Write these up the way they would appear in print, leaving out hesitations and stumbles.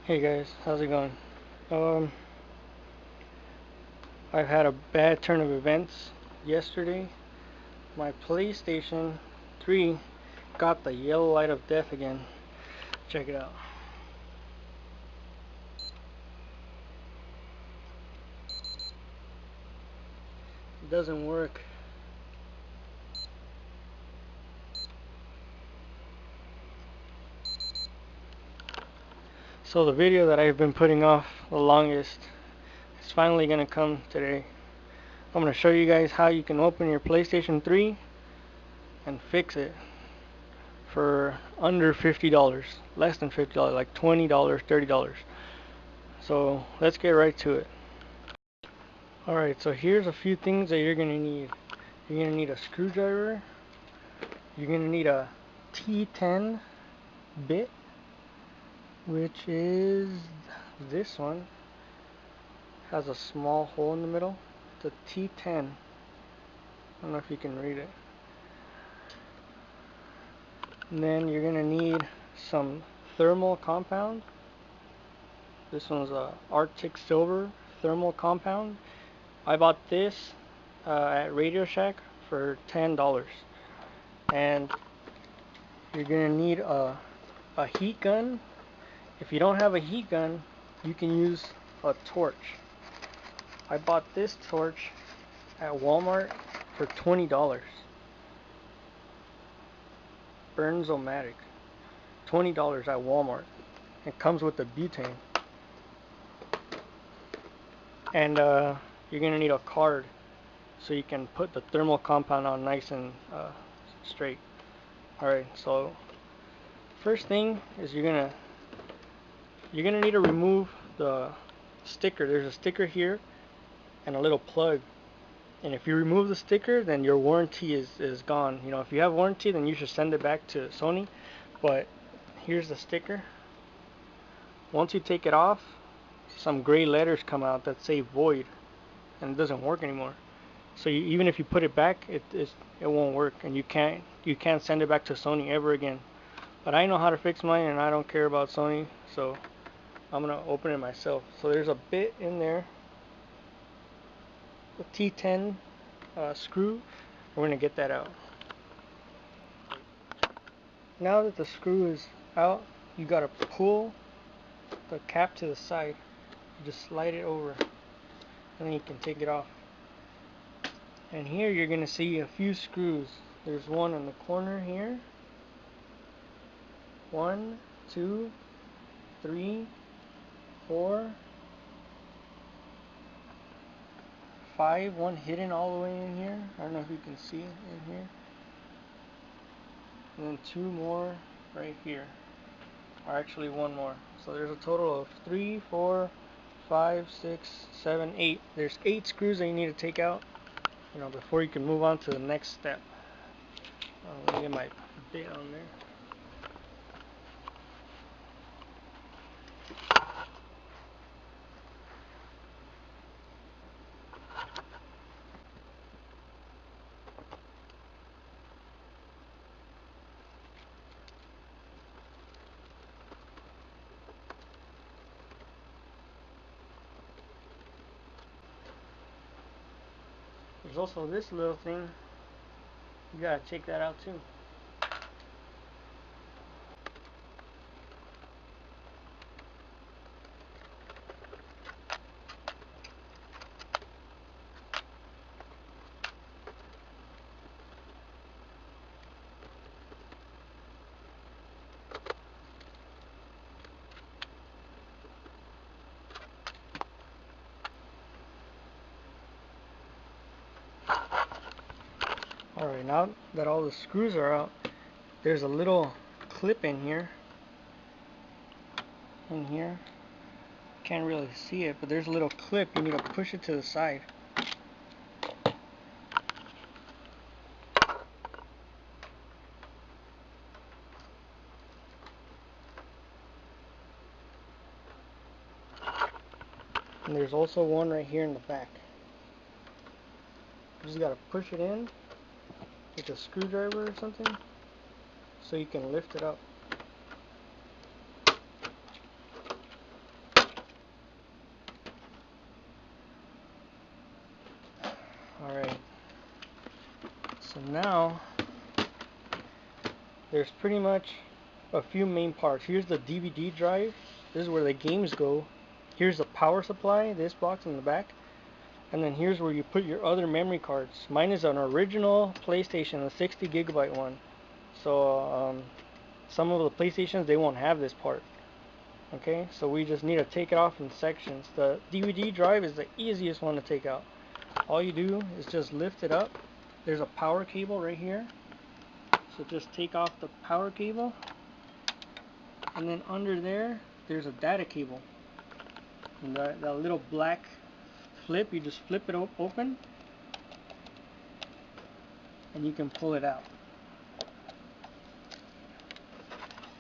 Hey guys, how's it going? Um, I've had a bad turn of events. Yesterday, my PlayStation 3 got the yellow light of death again. Check it out. It doesn't work. So the video that I've been putting off the longest is finally gonna come today. I'm gonna show you guys how you can open your PlayStation 3 and fix it for under $50, less than $50, like $20, $30. So let's get right to it. Alright, so here's a few things that you're gonna need. You're gonna need a screwdriver. You're gonna need a T10 bit, which is this one. Has a small hole in the middle. It's a T10. I don't know if you can read it. And then you're gonna need some thermal compound. This one's a Arctic Silver thermal compound. I bought this at Radio Shack for $10. And you're gonna need a heat gun. If you don't have a heat gun, you can use a torch. I bought this torch at Walmart for $20. Burns-O-Matic. $20 at Walmart. It comes with the butane. And you're gonna need a card so you can put the thermal compound on nice and straight. Alright, so first thing is you're gonna need to remove the sticker. There's a sticker here and a little plug. And if you remove the sticker, then your warranty is gone. You know, if you have warranty, then you should send it back to Sony. But here's the sticker. Once you take it off, some gray letters come out that say void, and it doesn't work anymore. So even if you put it back, it won't work, and you can't send it back to Sony ever again. But I know how to fix mine, and I don't care about Sony, so I'm gonna open it myself. So there's a bit in there, a T10 screw. We're gonna get that out. Now that the screw is out, you gotta pull the cap to the side. You just slide it over, and then you can take it off. And here you're gonna see a few screws. There's one in the corner here. 1, 2, 3, 4, 5. One hidden all the way in here. I don't know if you can see in here. And then 2 more right here. Or actually 1 more. So there's a total of 3, 4, 5, 6, 7, 8. There's 8 screws that you need to take out, you know, before you can move on to the next step. Let me get my bit on there. There's also this little thing. You gotta check that out too. Alright, now that all the screws are out, there's a little clip in here. Can't really see it, but there's a little clip. You need to push it to the side. And there's also one right here in the back. You just gotta push it in with a screwdriver or something so you can lift it up. So now there's pretty much a few main parts. Here's the DVD drive. This is where the games go. Here's the power supply, this box in the back. And then here's where you put your other memory cards. Mine is an original PlayStation, a 60 gigabyte one. So some of the PlayStations, they won't have this part. Okay, so we just need to take it off in sections. The DVD drive is the easiest one to take out. All you do is just lift it up. There's a power cable right here. So just take off the power cable. And then under there, there's a data cable. And that little black flip, you just flip it open. And you can pull it out.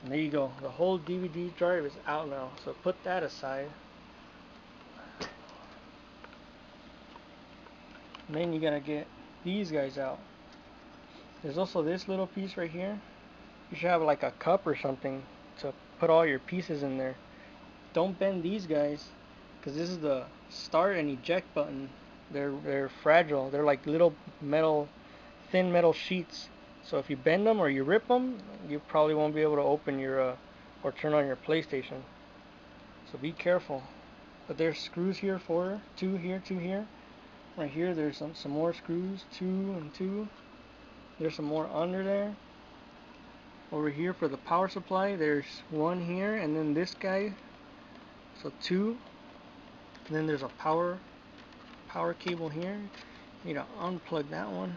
And there you go. The whole DVD drive is out now. So put that aside. And then you gotta get these guys out. There's also this little piece right here. You should have like a cup or something to put all your pieces in there. Don't bend these guys, because this is the start and eject button. They're fragile. They're like little metal, thin metal sheets. So if you bend them or you rip them, you probably won't be able to open your or turn on your PlayStation. So be careful. But there's screws here for two here, two here. Right here there's some more screws, 2 and 2. There's some more under there. Over here for the power supply, there's 1 here, and then this guy, so 2. And then there's a power cable here. You need to unplug that one.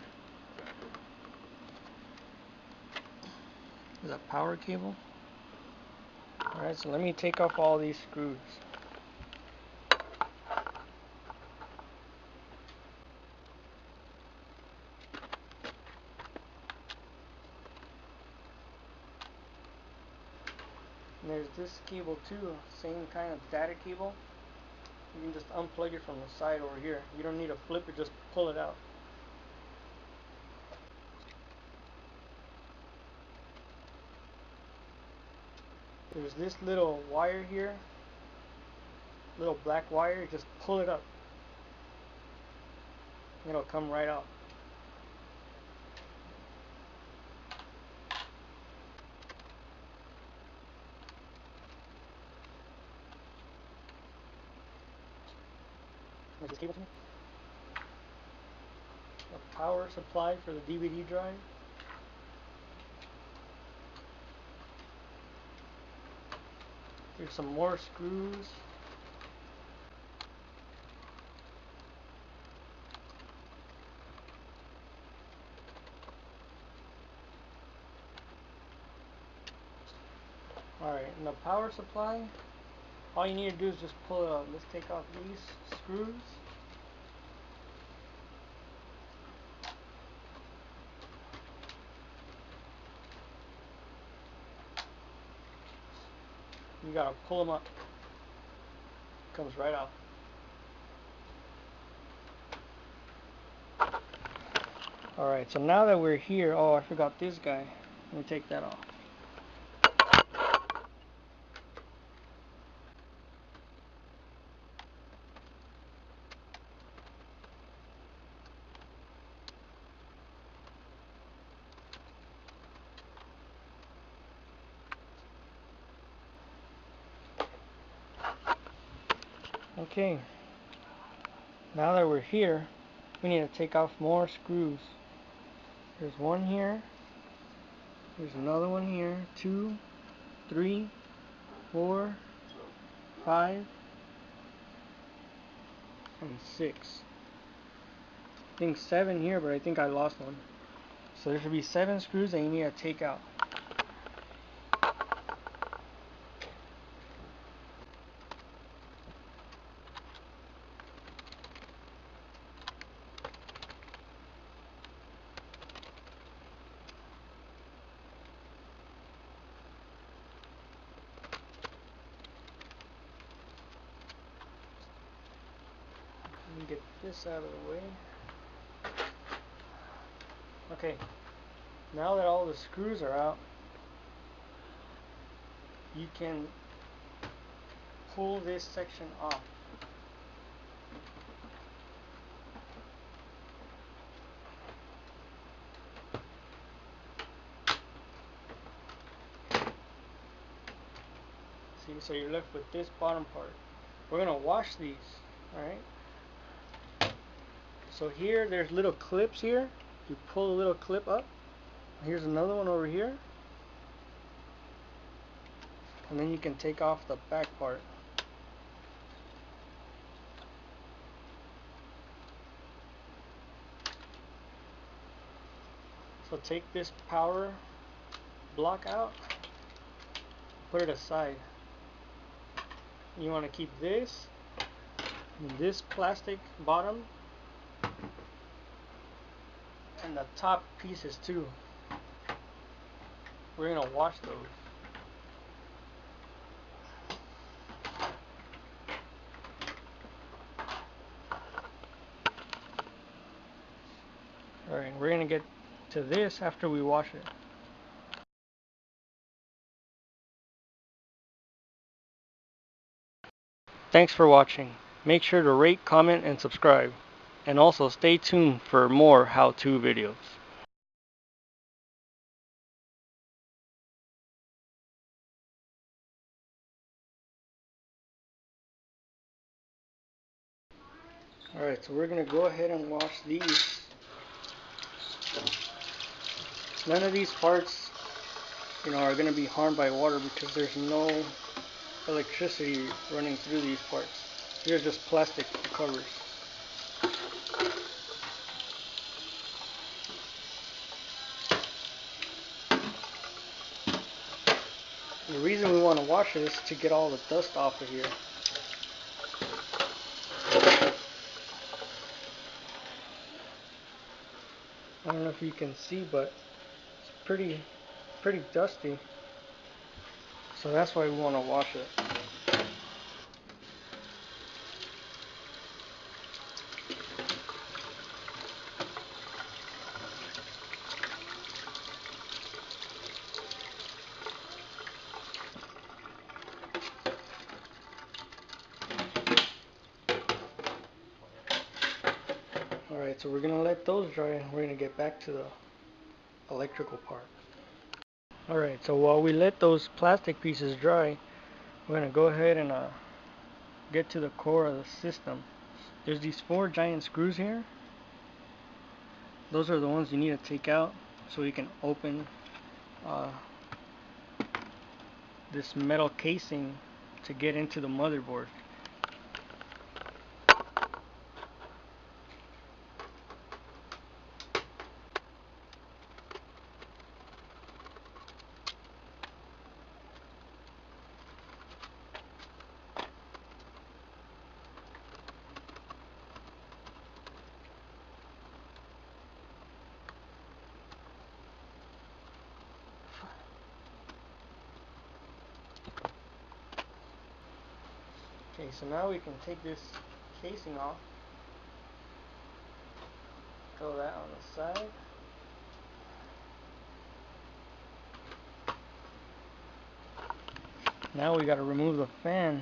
There's a power cable. Alright, so let me take off all these screws. And there's this cable too, same kind of data cable. You can just unplug it from the side over here. You don't need to flip it, just pull it out. There's this little wire here, little black wire, just pull it up. It'll come right out. There's this cable to me. A power supply for the DVD drive. There's some more screws. Alright, and the power supply, all you need to do is just pull it out. Let's take off these screws. You gotta pull them up. Comes right out. Alright, so now that we're here, oh, I forgot this guy. Let me take that off. Okay, now that we're here, we need to take off more screws. There's one here, there's another one here, 2, 3, 4, 5, and 6. I think 7 here, but I think I lost one. So there should be 7 screws that you need to take out. Let me get this out of the way. Okay, now that all the screws are out, you can pull this section off. See, so you're left with this bottom part. We're gonna wash these. Alright. So here there's little clips here. You pull the little clip up. Here's another one over here. And then you can take off the back part. So take this power block out, put it aside. You want to keep this plastic bottom and the top pieces too. We're gonna wash those. Alright, we're gonna get to this after we wash it. Thanks for watching. Make sure to rate, comment, and subscribe. And also stay tuned for more how-to videos. Alright, so we're going to go ahead and wash these. None of these parts, are going to be harmed by water because there's no electricity running through these parts. These are just plastic covers. The reason we want to wash it is to get all the dust off of here. I don't know if you can see, but it's pretty dusty. So that's why we want to wash it. Alright, so we're going to let those dry and we're going to get back to the electrical part. Alright, so while we let those plastic pieces dry, we're going to go ahead and get to the core of the system. There's these 4 giant screws here. Those are the ones you need to take out so you can open this metal casing to get into the motherboard. Okay, so now we can take this casing off. Throw that on the side. Now we got to remove the fan.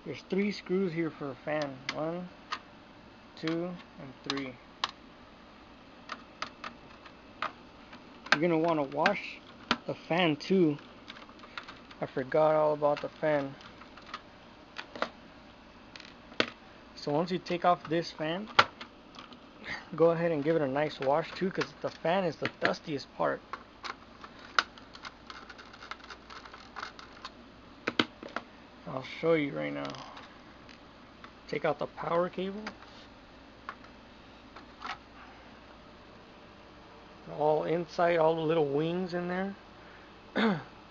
There's 3 screws here for the fan. 1, 2, and 3. You're going to want to wash the fan too. I forgot all about the fan. So once you take off this fan, go ahead and give it a nice wash too, because the fan is the dustiest part. I'll show you right now. Take out the power cable. All inside, all the little wings in there.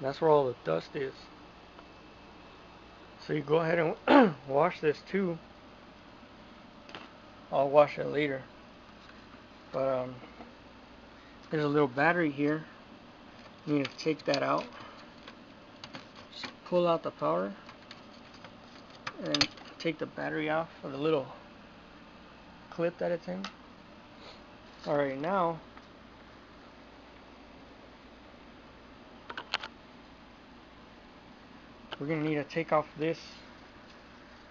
That's where all the dust is. So you go ahead and wash this too. I'll wash it later. But there's a little battery here. You need to take that out. Just pull out the power and take the battery off of the little clip that it's in. Alright, now we're going to need to take off this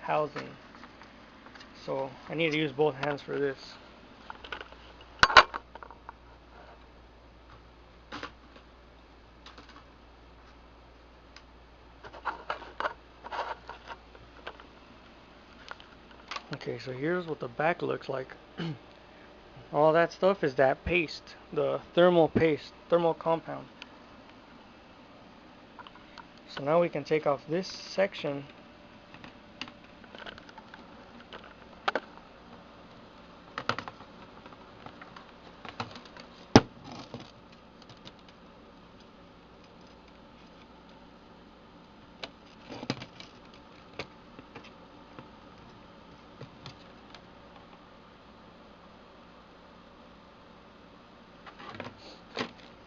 housing. So I need to use both hands for this. Okay, so here's what the back looks like. All that stuff is that paste, the thermal paste, thermal compound. So now we can take off this section.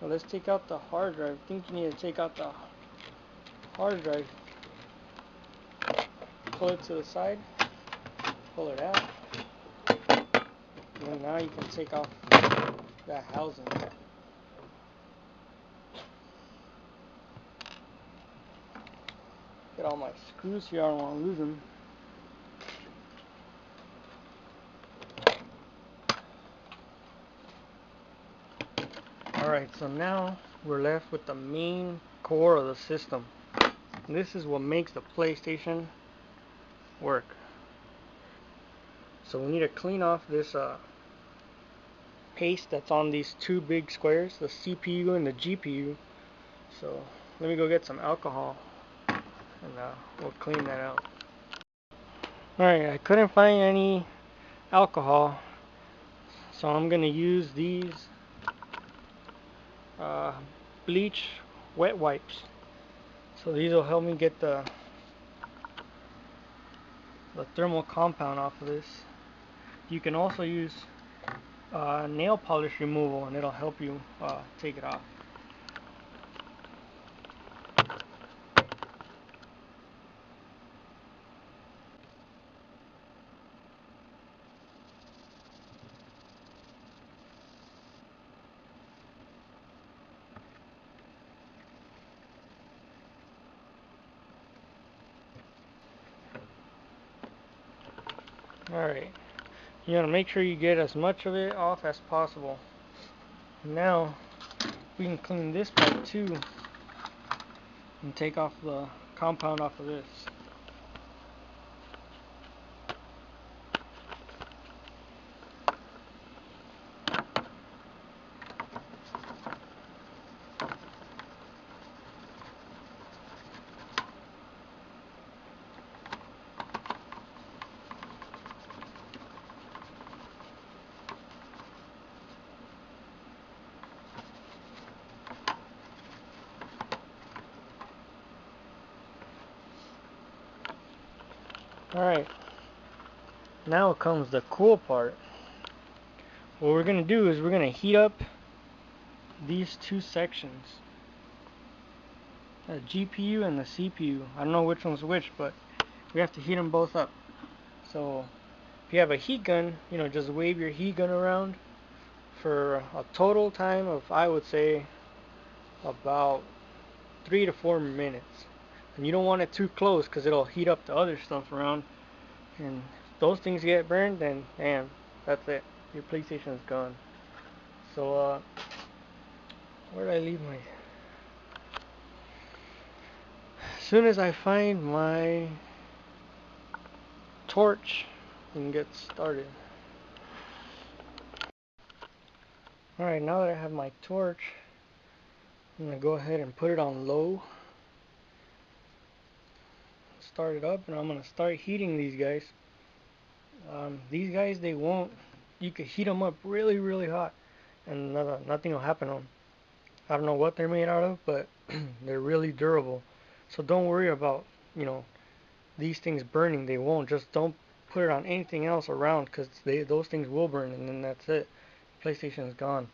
Now let's take out the hard drive. I think you need to take out the hard drive. Pull it to the side, pull it out, and then now you can take off that housing. Get all my screws here, I don't want to lose them. Alright, so now we're left with the main core of the system. And this is what makes the PlayStation work. So we need to clean off this paste that's on these two big squares, the CPU and the GPU. So let me go get some alcohol and we'll clean that out. Alright, I couldn't find any alcohol, so I'm gonna use these bleach wet wipes. So these will help me get the thermal compound off of this. You can also use nail polish removal, and it'll help you take it off. Alright, you want to make sure you get as much of it off as possible. Now we can clean this part too and take off the compound off of this. Alright, now comes the cool part. What we're going to do is we're going to heat up these two sections, the GPU and the CPU. I don't know which one's which, but we have to heat them both up. So if you have a heat gun, you know, just wave your heat gun around for a total time of, I would say, about 3 to 4 minutes. And you don't want it too close because it'll heat up the other stuff around. And if those things get burned, then damn, that's it. Your PlayStation is gone. So, where did I leave my... As soon as I find my torch, we can get started. Alright, now that I have my torch, I'm going to go ahead and put it on low. Start it up, and I'm going to start heating these guys. These guys, they won't... You could heat them up really, really hot, and nothing will happen to them. I don't know what they're made out of, but they're really durable. So don't worry about, you know, these things burning. They won't. Just don't put it on anything else around, because those things will burn, and then that's it. PlayStation is gone.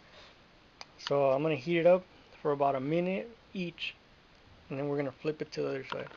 So I'm going to heat it up for about a minute each, and then we're going to flip it to the other side.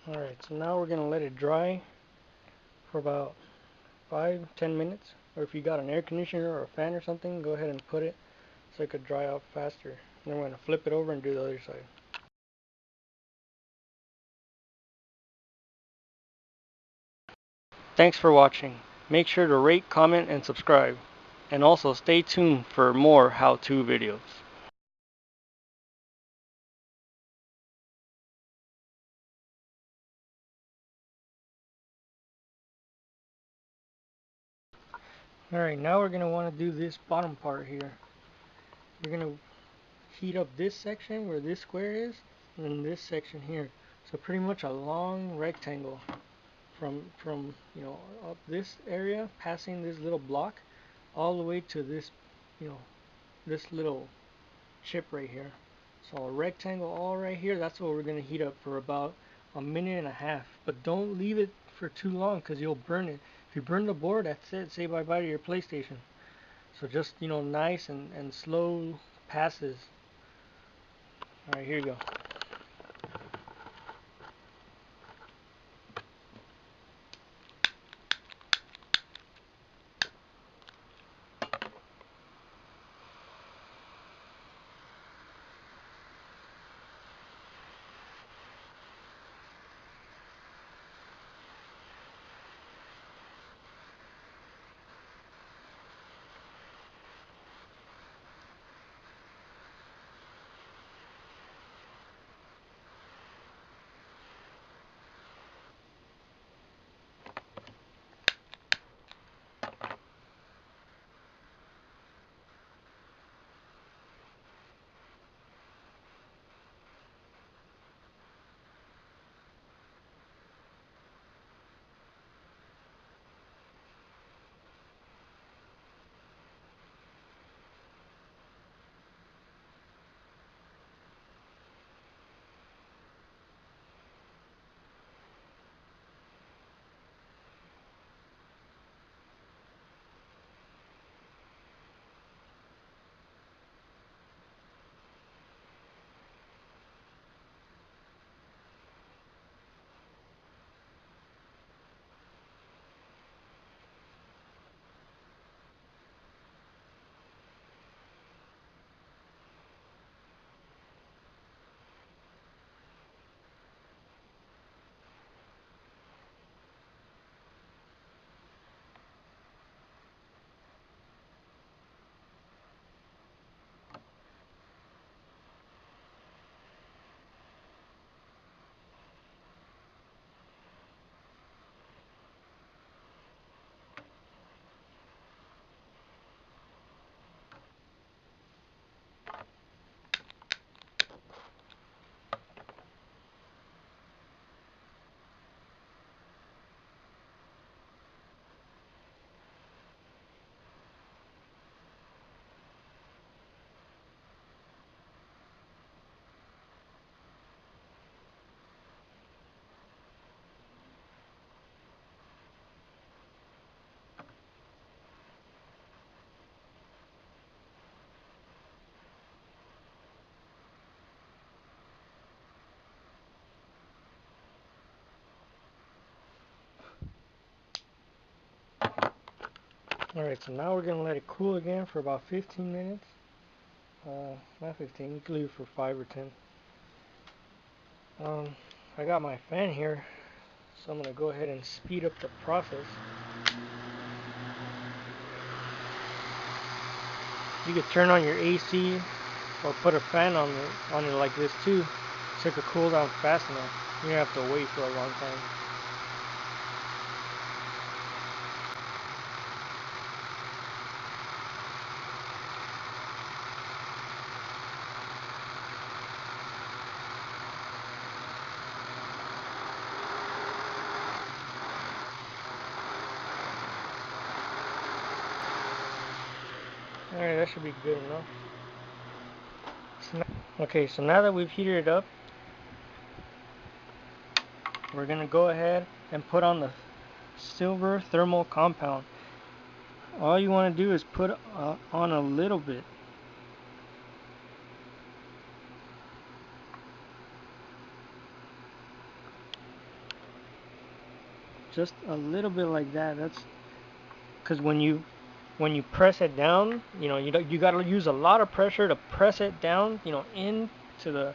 Alright, so now we're going to let it dry for about 5-10 minutes. Or if you got an air conditioner or a fan or something, go ahead and put it so it could dry out faster. Then we're going to flip it over and do the other side. Thanks for watching. Make sure to rate, comment, and subscribe. And also stay tuned for more how-to videos. Alright, now we're going to want to do this bottom part here. We're going to heat up this section where this square is, and then this section here. So pretty much a long rectangle from you know, up this area, passing this little block, all the way to this, you know, this little chip right here. So a rectangle all right here, that's what we're going to heat up for about a minute and a half. But don't leave it for too long because you'll burn it. If you burn the board, that's it. Say bye-bye to your PlayStation. So just, you know, nice and slow passes. Alright, here you go. Alright, so now we're going to let it cool again for about 15 minutes. Not 15, you can leave it for 5 or 10. I got my fan here, so I'm going to go ahead and speed up the process. You could turn on your AC or put a fan on it like this too, so it could cool down fast enough. You don't have to wait for a long time. Alright, that should be good enough. Okay, so now that we've heated it up, we're going to go ahead and put on the silver thermal compound. All you want to do is put on a little bit. just a little bit like that. That's because when you press it down, you got to use a lot of pressure to press it down, into the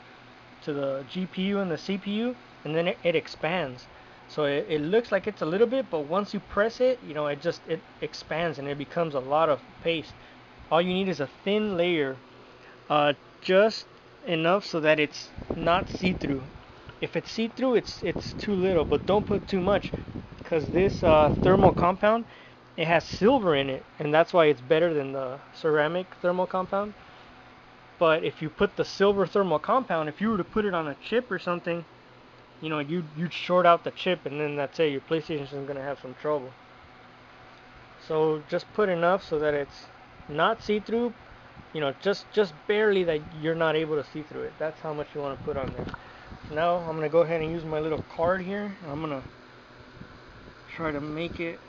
GPU and the CPU, and then it expands. So it looks like it's a little bit, but once you press it, it expands and it becomes a lot of paste. All you need is a thin layer, just enough so that it's not see-through. If it's see-through, it's too little, but don't put too much, because this thermal compound, it has silver in it, and that's why it's better than the ceramic thermal compound. But if you put the silver thermal compound, if you were to put it on a chip or something, you'd short out the chip, and then that's it. Your PlayStation is gonna have some trouble. So just put enough so that it's not see-through, just barely, that you're not able to see through it. That's how much you want to put on there. Now I'm gonna go ahead and use my little card here. I'm gonna try to make it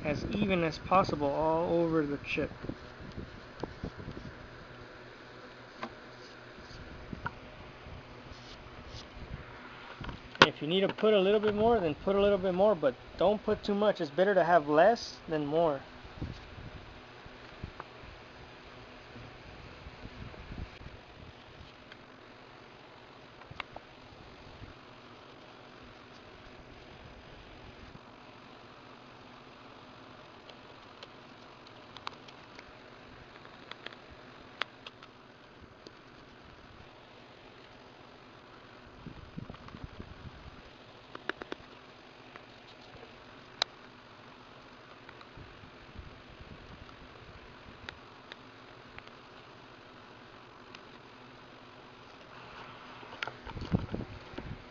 as even as possible all over the chip. If you need to put a little bit more, then put a little bit more, but don't put too much. It's better to have less than more.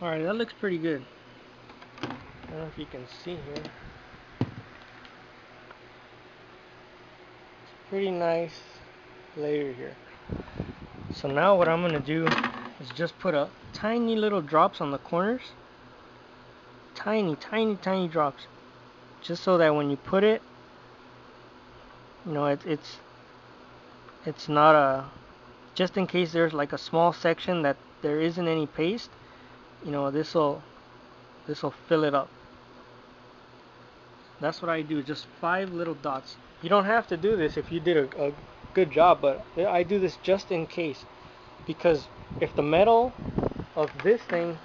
Alright, that looks pretty good. I don't know if you can see here. Pretty nice layer here. So now what I'm going to do is just put a tiny little drops on the corners. Tiny, tiny, tiny drops. Just so that when you put it, it's not a, just in case there's like a small section that there isn't any paste, this'll fill it up. That's what I do, just 5 little dots. You don't have to do this if you did a good job, but I do this just in case, because if the metal of this thing,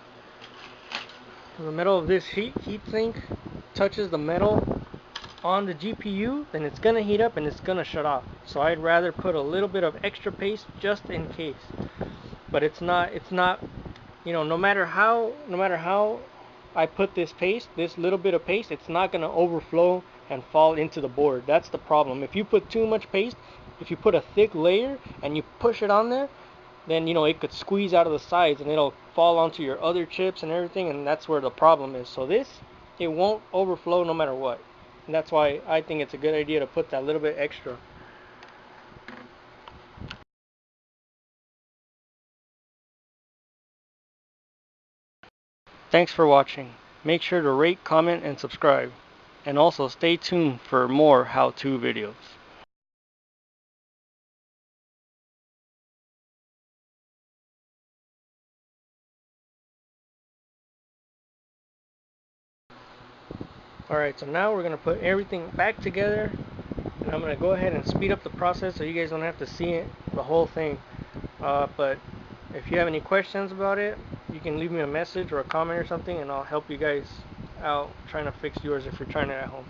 the metal of this heat sink touches the metal on the GPU, then it's gonna heat up and it's gonna shut off. So I'd rather put a little bit of extra paste just in case. But it's not no matter how I put this paste, this little bit of paste, it's not gonna overflow and fall into the board. That's the problem. If you put too much paste, if you put a thick layer and you push it on there, then it could squeeze out of the sides and it'll fall onto your other chips and everything, and that's where the problem is. So it won't overflow no matter what. And that's why I think it's a good idea to put that little bit extra. Thanks for watching. Make sure to rate, comment, and subscribe. And also stay tuned for more how-to videos. Alright, so now we're going to put everything back together. And I'm going to go ahead and speed up the process so you guys don't have to see it, the whole thing. But if you have any questions about it, you can leave me a message or a comment or something, and I'll help you guys out trying to fix yours if you're trying it at home.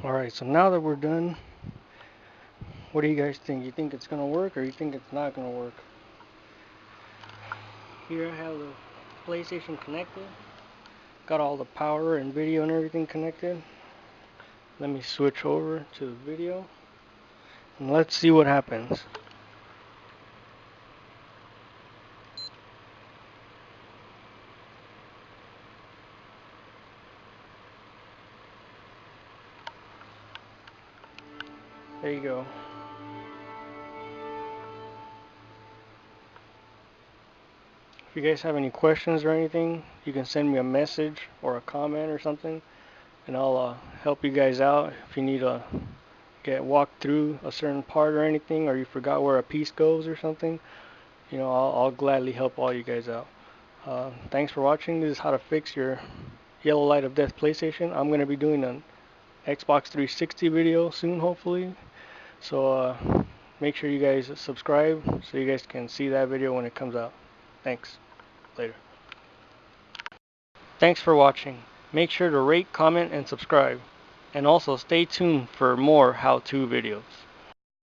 Alright, so now that we're done, what do you guys think? You think it's gonna work or you think it's not gonna work? Here I have the PlayStation connected. Got all the power and video and everything connected. Let me switch over to the video and let's see what happens. There you go. If you guys have any questions or anything, you can send me a message or a comment or something, and I'll help you guys out. If you need to get walked through a certain part or anything, or you forgot where a piece goes or something, you know, I'll gladly help all you guys out. Thanks for watching. This is how to fix your Yellow Light of Death PlayStation. I'm going to be doing an Xbox 360 video soon, hopefully. So make sure you guys subscribe so you guys can see that video when it comes out. Thanks. Later. Thanks for watching. Make sure to rate, comment, and subscribe. And also stay tuned for more how-to videos.